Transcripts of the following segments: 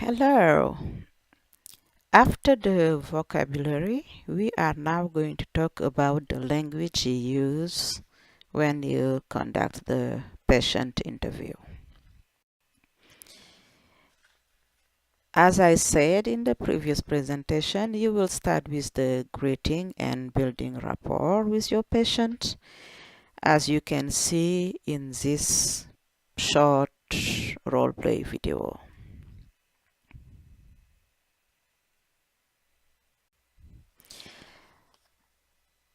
Hello. After the vocabulary, we are now going to talk about the language you use when you conduct the patient interview. As I said in the previous presentation, you will start with the greeting and building rapport with your patient. As you can see in this short role play video.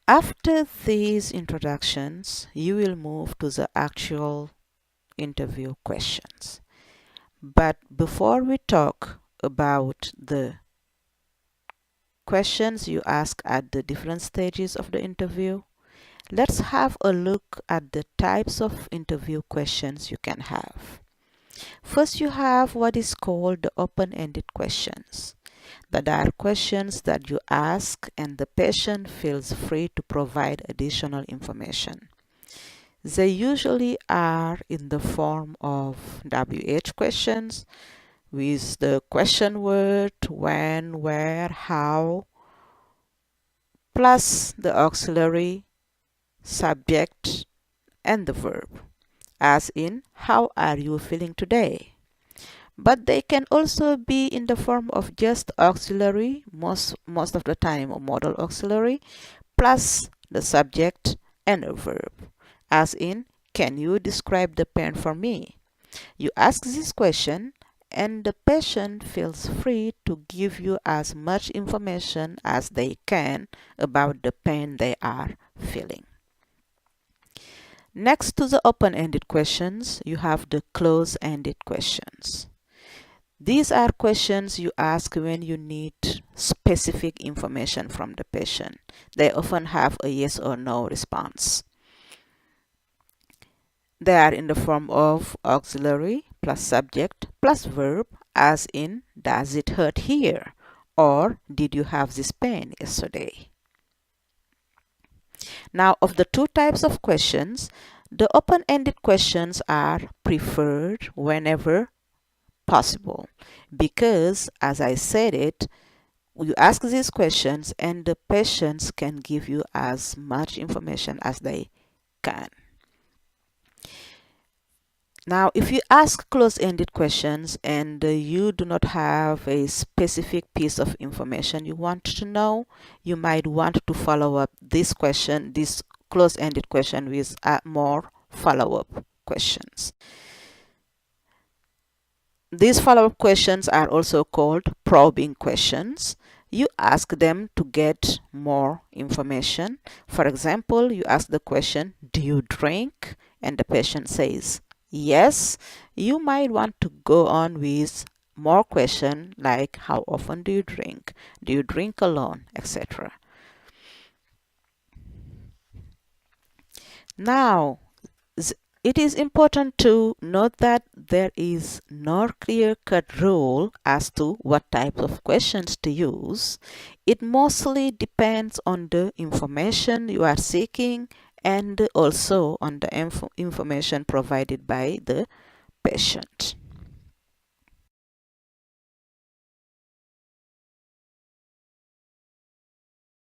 After these introductions, you will move to the actual interview questions. But before we talk about the questions you ask at the different stages of the interview, let's have a look at the types of interview questions you can have. First, you have what is called the open-ended questions. That are questions that you ask and the patient feels free to provide additional information. They usually are in the form of WH questions with the question word, when, where, how, plus the auxiliary, subject, and the verb, as in, how are you feeling today? But they can also be in the form of just auxiliary, most of the time a modal auxiliary, plus the subject and a verb, as in, can you describe the pain for me? You ask this question and the patient feels free to give you as much information as they can about the pain they are feeling. Next to the open-ended questions, you have the close-ended questions. These are questions you ask when you need specific information from the patient. They often have a yes or no response. They are in the form of auxiliary plus subject plus verb, as in, does it hurt here? Or did you have this pain yesterday? Now, of the two types of questions, the open-ended questions are preferred whenever possible because, as I said it, you ask these questions and the patients can give you as much information as they can. Now, if you ask close-ended questions and you do not have a specific piece of information you want to know, you might want to follow up this question, this close-ended question, with more follow-up questions. These follow-up questions are also called probing questions. You ask them to get more information. For example, you ask the question, do you drink? And the patient says, yes. You might want to go on with more questions like, how often do you drink? Do you drink alone? Etc. Now, it is important to note that there is no clear-cut rule as to what type of questions to use. It mostly depends on the information you are seeking and also on the information provided by the patient.